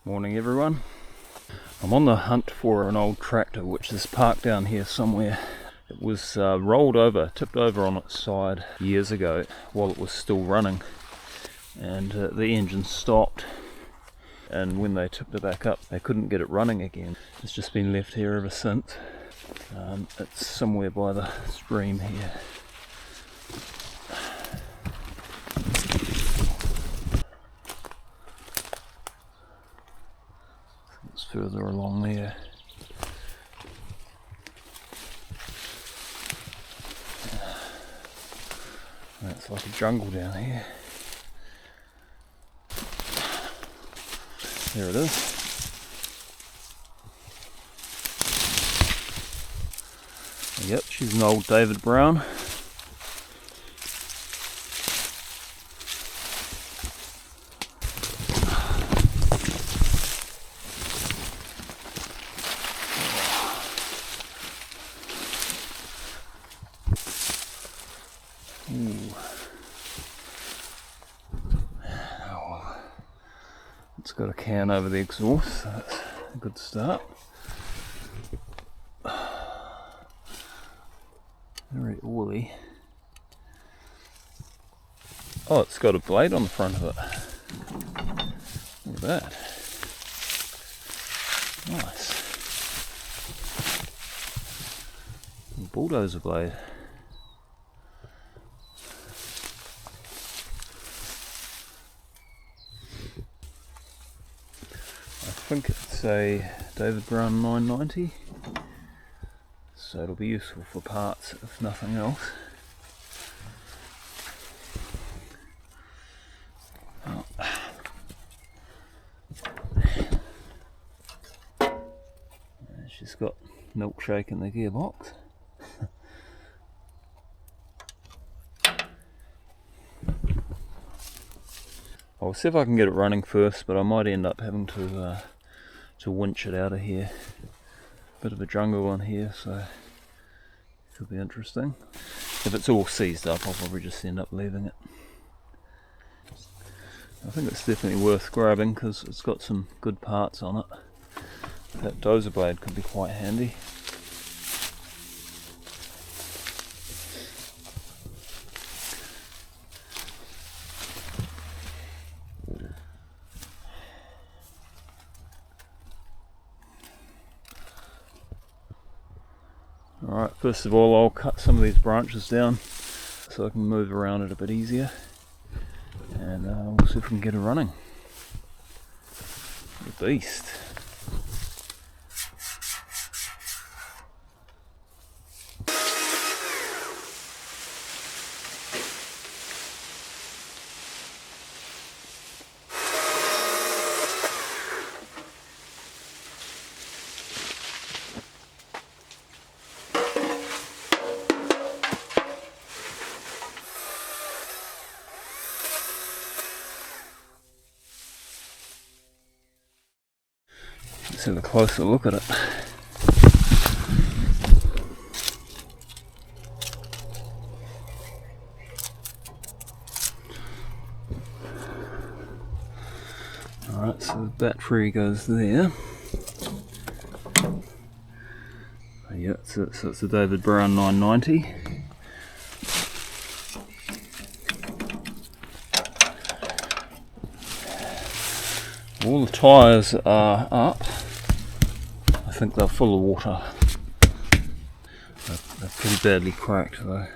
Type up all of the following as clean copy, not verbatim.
Morning everyone. I'm on the hunt for an old tractor which is parked down here somewhere. It was rolled over, tipped over on its side years ago while it was still running, and the engine stopped, and when they tipped it back up they couldn't get it running again. It's just been left here ever since. It's somewhere by the stream here. It's further along there. It's like a jungle down here. There it is. Yep, she's an old David Brown. Ooh. Oh, it's got a can over the exhaust, so that's a good start. Very oily. Oh, it's got a blade on the front of it. Look at that. Nice. A bulldozer blade. I think it's a David Brown 990. So it'll be useful for parts if nothing else. Oh. She's got milkshake in the gearbox. I'll see if I can get it running first, but I might end up having to winch it out of here. Bit of a jungle on here, so could be interesting. If it's all seized up, I'll probably just end up leaving it. I think it's definitely worth grabbing because it's got some good parts on it. That dozer blade could be quite handy. Alright, first of all I'll cut some of these branches down so I can move around it a bit easier, and we'll see if we can get it running. The beast. Let's have a closer look at it. Alright, so the battery goes there. Yeah, so it's a David Brown 990. All the tyres are up. I think they're full of water. They're pretty badly cracked though.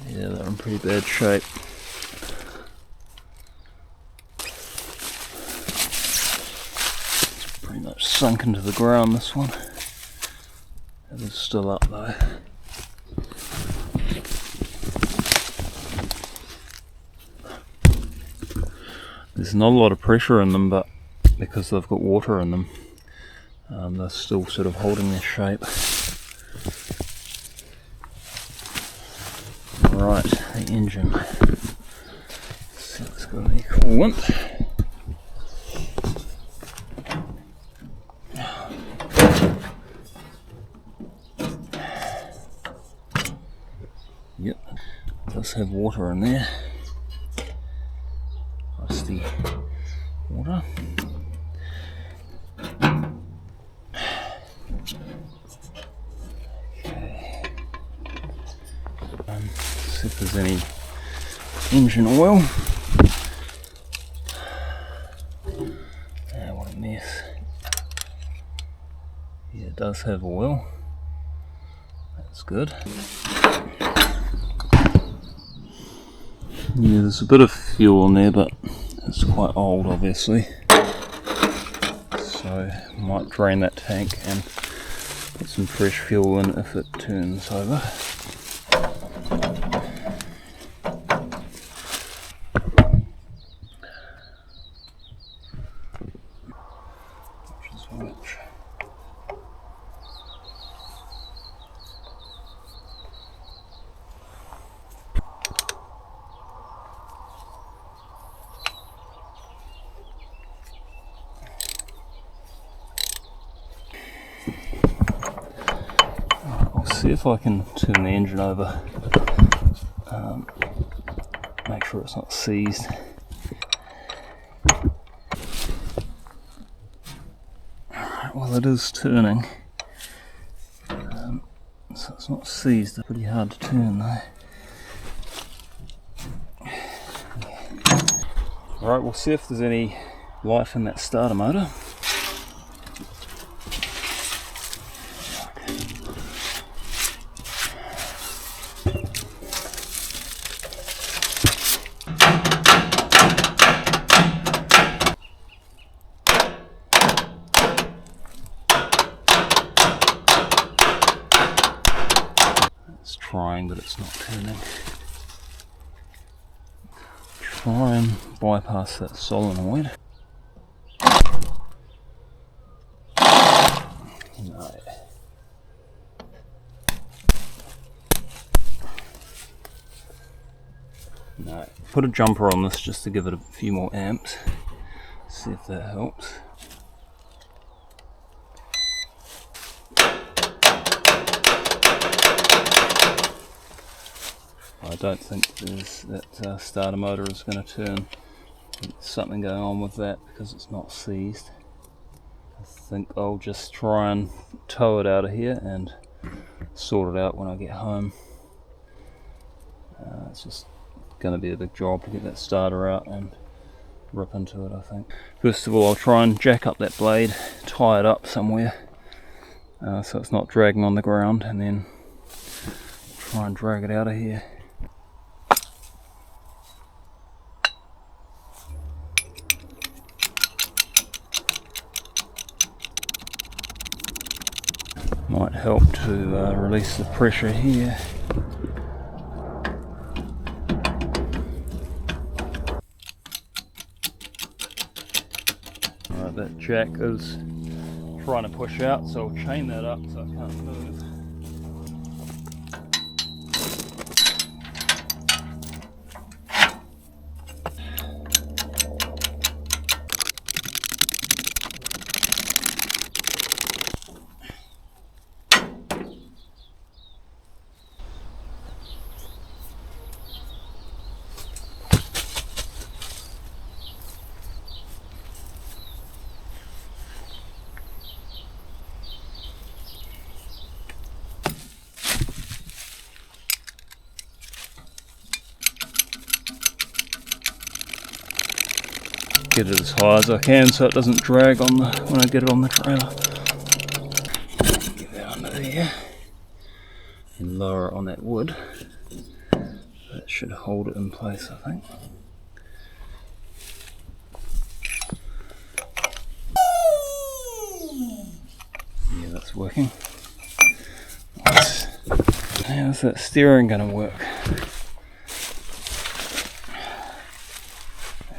Yeah, they're in pretty bad shape. It's pretty much sunk into the ground, this one. It is still up though. There's not a lot of pressure in them, but because they've got water in them, they're still sort of holding their shape. Right, the engine. Let's see if it's got any coolant. Yep, it does have water in there. Rusty water. Okay. See if there's any engine oil. Ah, what a mess. Yeah, it does have oil. That's good. Yeah, there's a bit of fuel in there, but it's quite old obviously. So might drain that tank and put some fresh fuel in if it turns over. I'll see if I can turn the engine over, make sure it's not seized. Alright, well it is turning, so it's not seized. It's pretty hard to turn though. Alright, we'll see if there's any life in that starter motor. It's trying, but it's not turning. Try and bypass that solenoid. No. No. Put a jumper on this just to give it a few more amps. See if that helps. I don't think that starter motor is going to turn. There's something going on with that because it's not seized. I think I'll just try and tow it out of here and sort it out when I get home. It's just going to be a big job to get that starter out and rip into it, I think. First of all, I'll try and jack up that blade, tie it up somewhere so it's not dragging on the ground, and then try and drag it out of here. Might help to release the pressure here. Alright, that jack is trying to push out, so I'll chain that up so I can't move. Get it as high as I can so it doesn't drag on when I get it on the trailer. Get that under there and lower it on that wood. That should hold it in place, I think. Yeah, that's working. Nice. How's that steering going to work?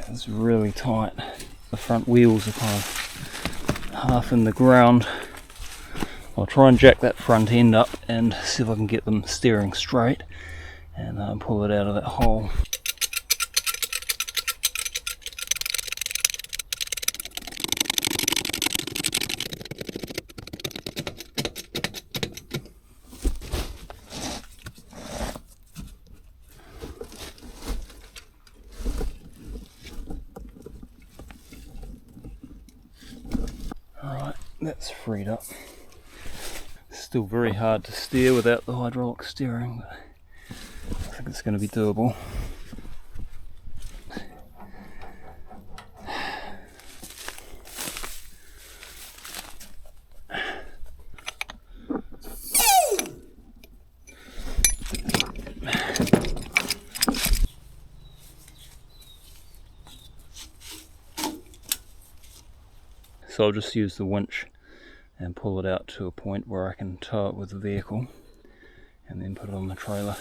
It's really tight. The front wheels are kind of half in the ground. I'll try and jack that front end up and see if I can get them steering straight and pull it out of that hole. that's freed up. Still very hard to steer without the hydraulic steering, but I think it's going to be doable. So I'll just use the winch and pull it out to a point where I can tow it with the vehicle and then put it on the trailer.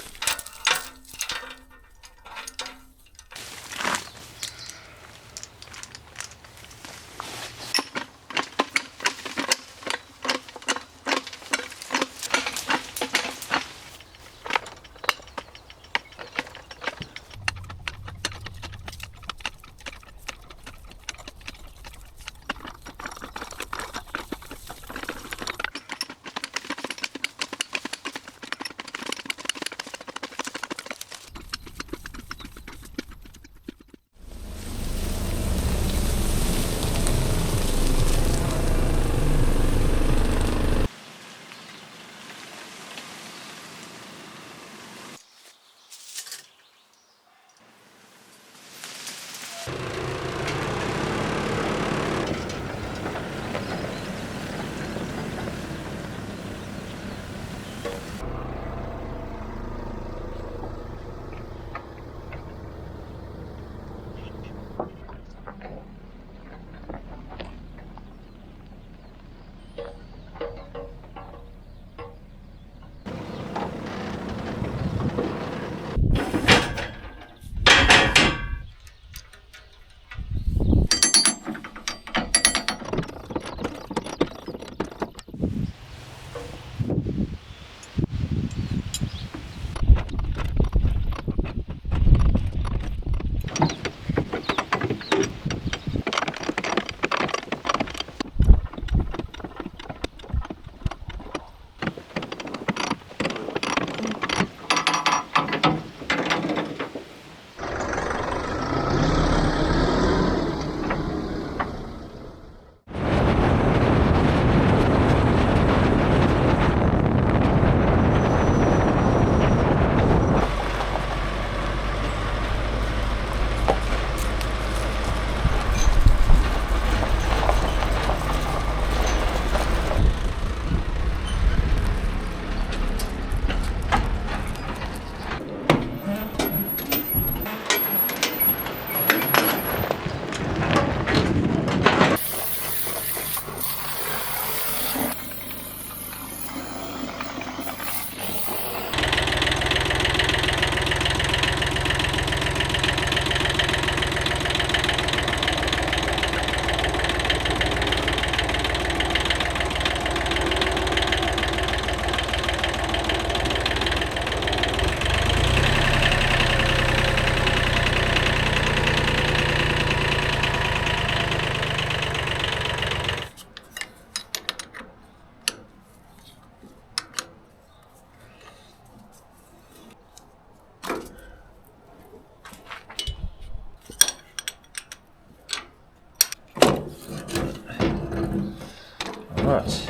Right,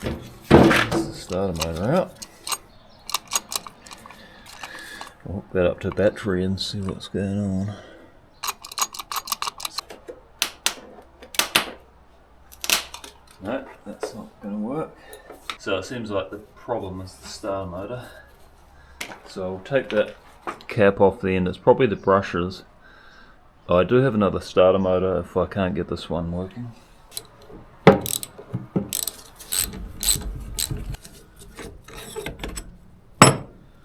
that's the starter motor out. I'll hook that up to battery and see what's going on. No, that's not going to work. So it seems like the problem is the starter motor. So I'll take that cap off the end. It's probably the brushes. I do have another starter motor if I can't get this one working.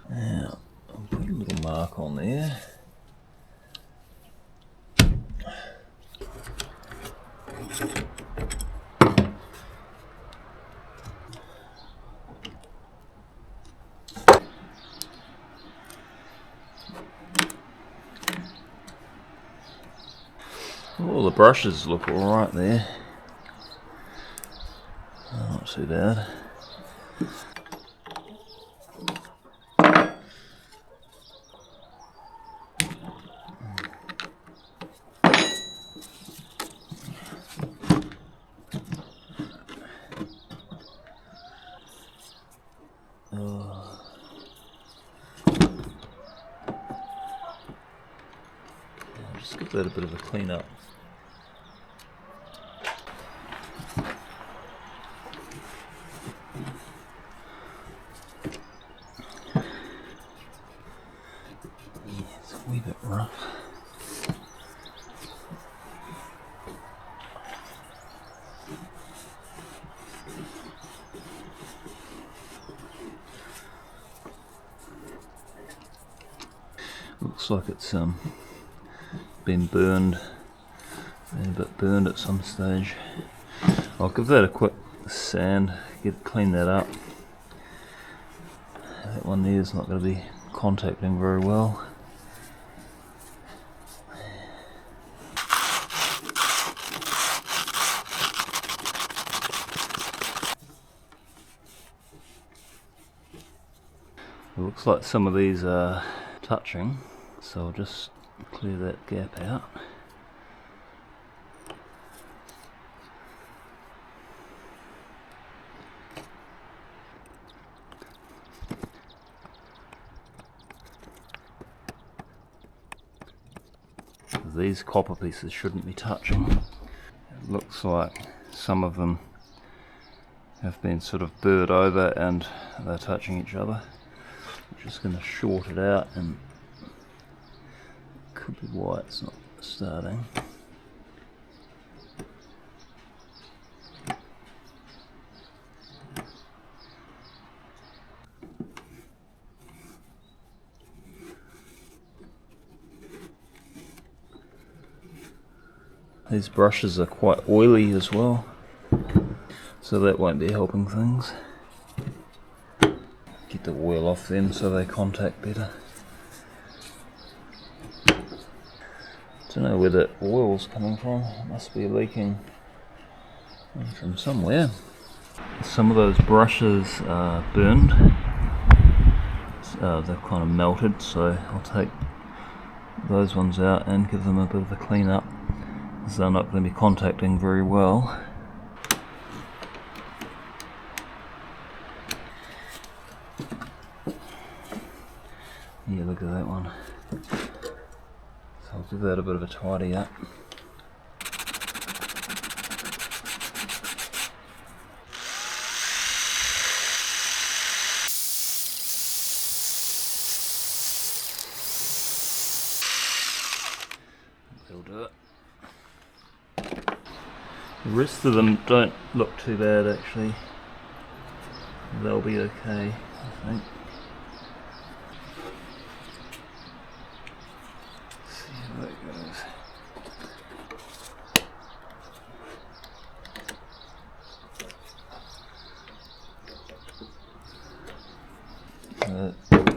Now, I'll put a little mark on there. All the brushes look alright there. Oh, not too bad. Just give that a bit of a clean up. Yeah, it's a wee bit rough. Looks like it's been burned, been a bit burned at some stage. I'll give that a quick sand, clean that up. That one there is not going to be contacting very well. It looks like some of these are touching, so I'll just clear that gap out. These copper pieces shouldn't be touching. It looks like some of them have been sort of burred over and they're touching each other. I'm just going to short it out, and could be why it's not starting. These brushes are quite oily as well, so that won't be helping things. Get the oil off them so they contact better. Don't know where the oil's coming from. It must be leaking from somewhere. Some of those brushes are burned. They're kind of melted, so I'll take those ones out and give them a bit of a clean up, because they're not going to be contacting very well. Yeah, look at that one. So I'll give that a bit of a tidy up. That'll do it. The rest of them don't look too bad actually. They'll be okay, I think. See how that goes.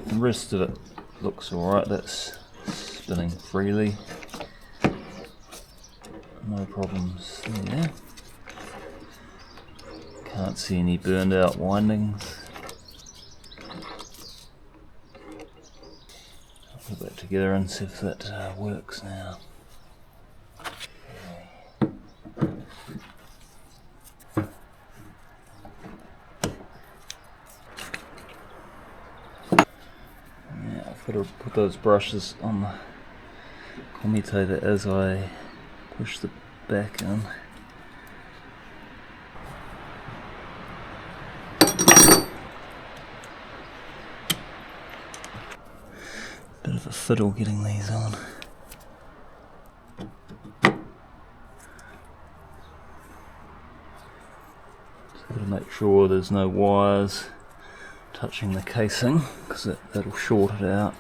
The rest of it looks alright. That's spinning freely. No problems there. Can't see any burned out windings. I'll put that together and see if that works now. Yeah, I've got to put those brushes on the commutator as I push the back in. Bit of a fiddle getting these on. Just got to make sure there's no wires touching the casing, because that'll short it out.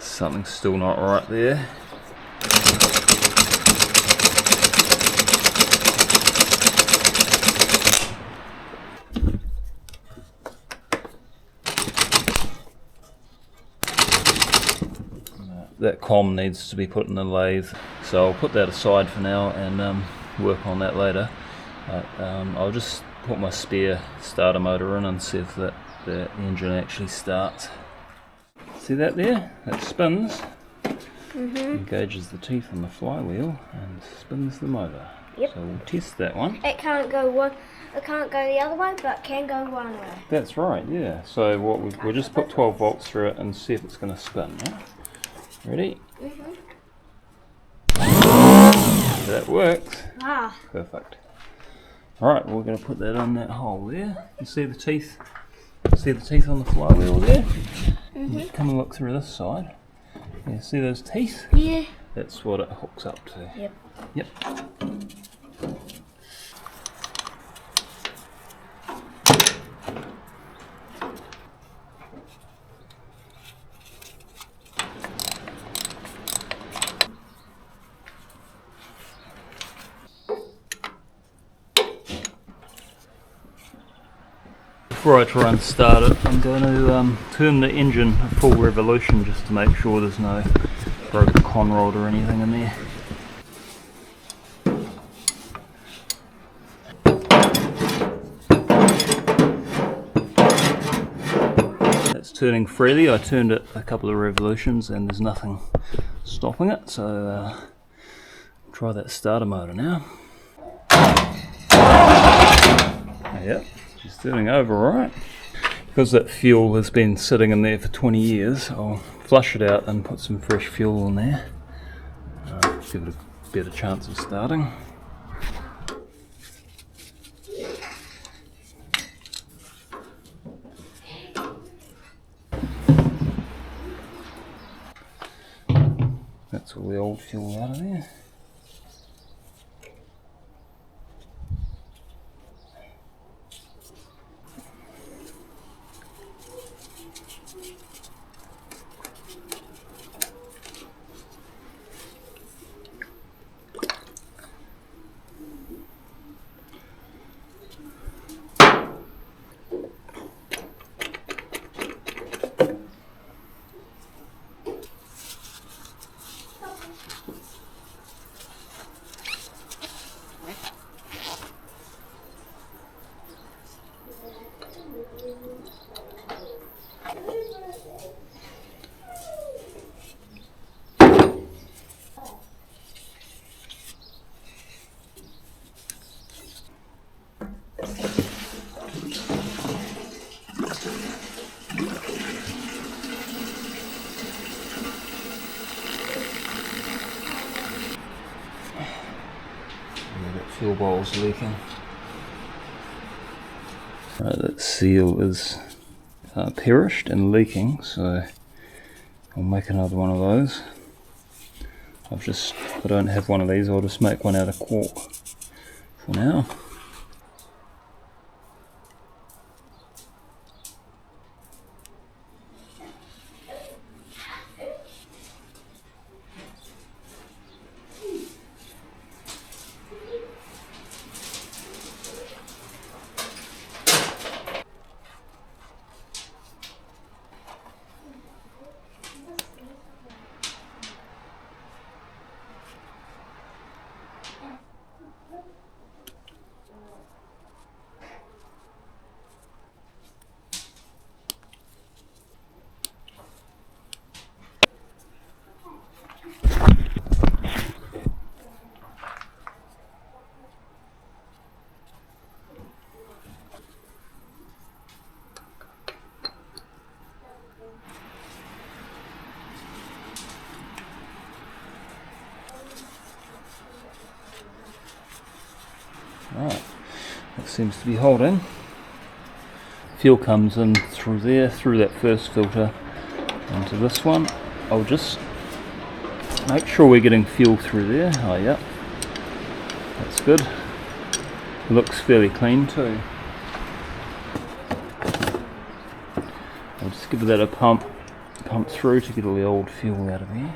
Something's still not right there. that comm needs to be put in the lathe, so I'll put that aside for now and work on that later. But, I'll just put my spare starter motor in and see if the engine actually starts. See that there? It spins, engages the teeth on the flywheel and spins the motor. Yep. So we'll test that one. It can't go the other way, but can go one way. That's right, yeah. So what we'll just put 12 volts through it and see if it's going to spin. Yeah? Ready? That works. Ah. Perfect. Alright, we're going to put that on that hole there. You see the teeth? See the teeth on the flywheel there? Come and look through this side. Yeah, see those teeth? Yeah. That's what it hooks up to. Yep. Yep. Before I try and start it, I'm going to turn the engine a full revolution just to make sure there's no broken con rod or anything in there. It's turning freely. I turned it a couple of revolutions and there's nothing stopping it, so try that starter motor now. Yep. She's turning over alright. Because that fuel has been sitting in there for 20 years, I'll flush it out and put some fresh fuel in there. Give it a better chance of starting. That's all the old fuel out of there. Fuel bowl's leaking. Right, that seal is perished and leaking, so I'll make another one of those. I don't have one of these, I'll just make one out of cork for now. Right, that seems to be holding. Fuel comes in through there, through that first filter, into this one. I'll just make sure we're getting fuel through there. Oh yeah, that's good. It looks fairly clean too. I'll just give that a pump through to get all the old fuel out of there.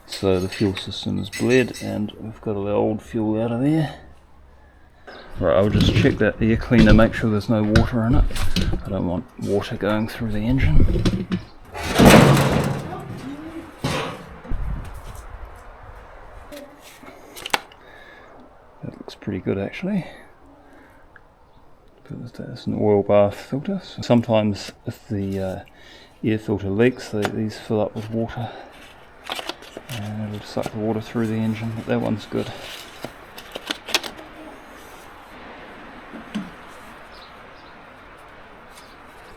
So the fuel system is bled and we've got all the old fuel out of there. Right, I'll just check that air cleaner, make sure there's no water in it. I don't want water going through the engine. That looks pretty good actually. That's an oil bath filter. So sometimes if the air filter leaks, these fill up with water and it'll suck the water through the engine, but that one's good.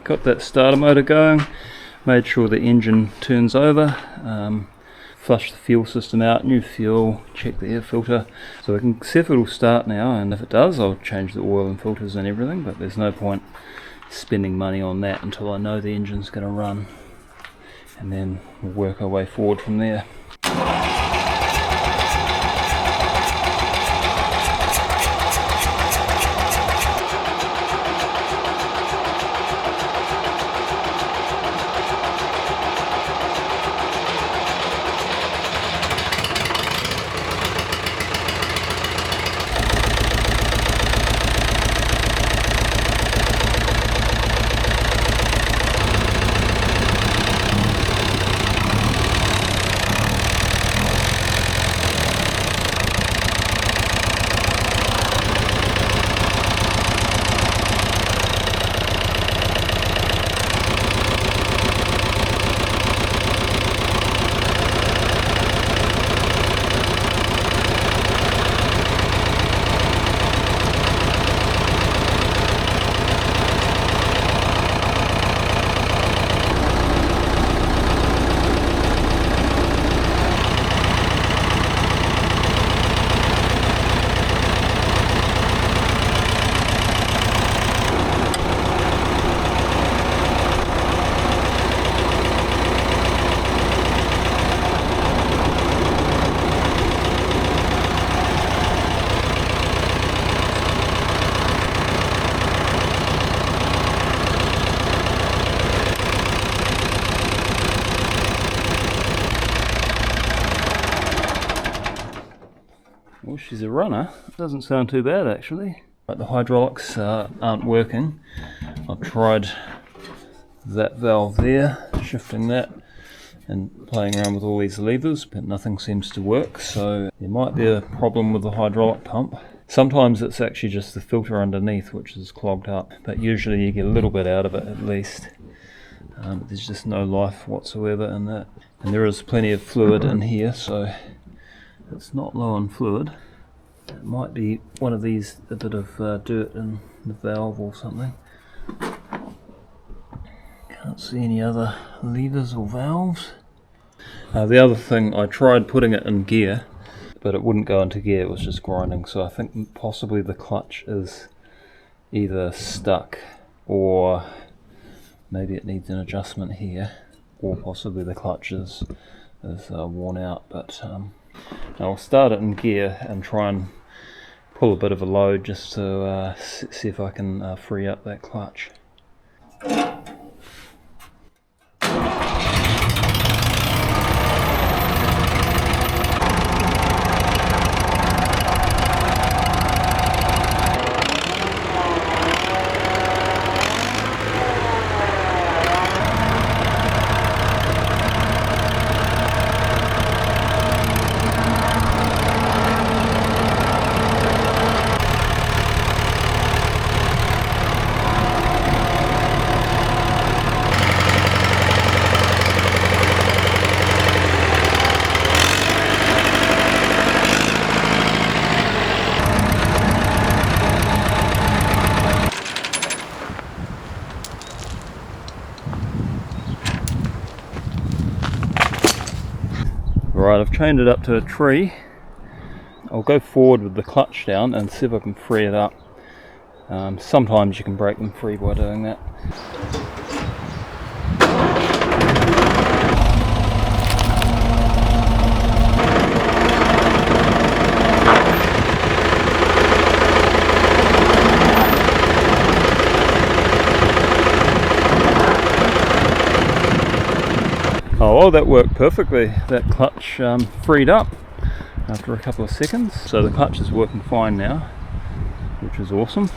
Got that starter motor going, made sure the engine turns over, flush the fuel system out, new fuel, check the air filter. So we can see if it'll start now, and if it does I'll change the oil and filters and everything, but there's no point spending money on that until I know the engine's going to run, and then we'll work our way forward from there. Well, she's a runner. It doesn't sound too bad actually. But the hydraulics aren't working. I've tried that valve there, shifting that and playing around with all these levers, but nothing seems to work, so there might be a problem with the hydraulic pump. Sometimes it's actually just the filter underneath which is clogged up, but usually you get a little bit out of it at least. There's just no life whatsoever in that. And there is plenty of fluid in here, so it's not low on fluid. It might be one of these, a bit of dirt in the valve or something. Can't see any other levers or valves. The other thing, I tried putting it in gear, but it wouldn't go into gear, it was just grinding, so I think possibly the clutch is either stuck or maybe it needs an adjustment here, or possibly the clutch is worn out. But I'll start it in gear and try and pull a bit of a load just to see if I can free up that clutch. Right, I've chained it up to a tree. I'll go forward with the clutch down and see if I can free it up. Sometimes you can break them free by doing that. Oh, that worked perfectly. That clutch freed up after a couple of seconds. So the clutch is working fine now, which which is awesome.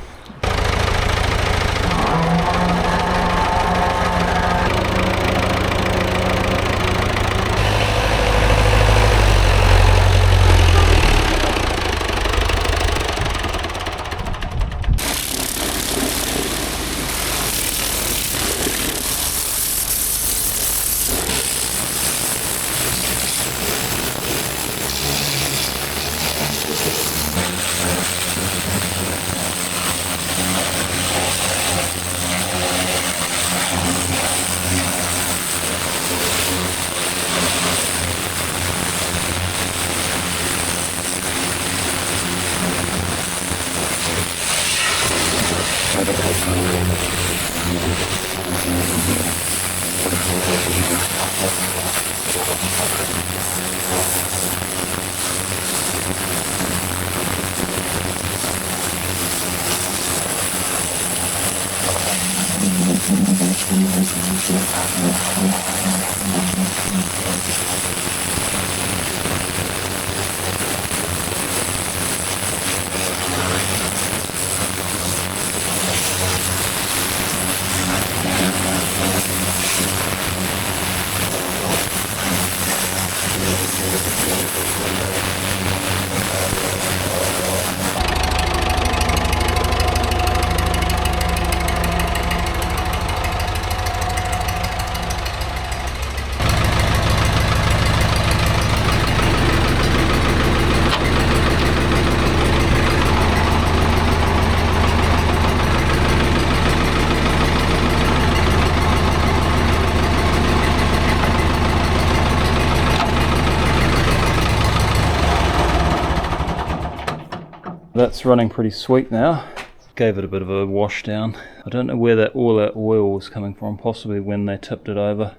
That's running pretty sweet now. Gave it a bit of a wash down. I don't know where all that oil was coming from, possibly when they tipped it over.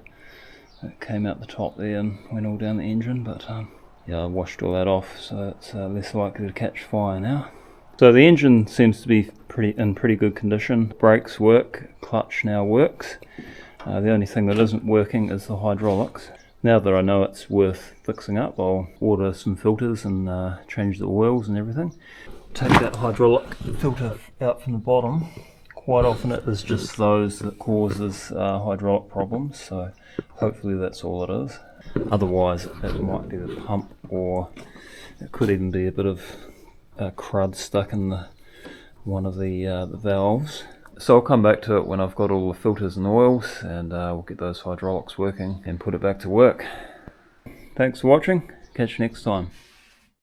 It came out the top there and went all down the engine, but yeah, I washed all that off, so it's less likely to catch fire now. So the engine seems to be in pretty good condition. Brakes work, clutch now works. The only thing that isn't working is the hydraulics. Now that I know it's worth fixing up, I'll order some filters and change the oils and everything. Take that hydraulic filter out from the bottom. Quite often it is just those that causes hydraulic problems, so hopefully that's all it is. Otherwise it might be the pump, or it could even be a bit of crud stuck in one of the valves. So I'll come back to it when I've got all the filters and oils, and we'll get those hydraulics working and put it back to work. Thanks for watching, catch you next time.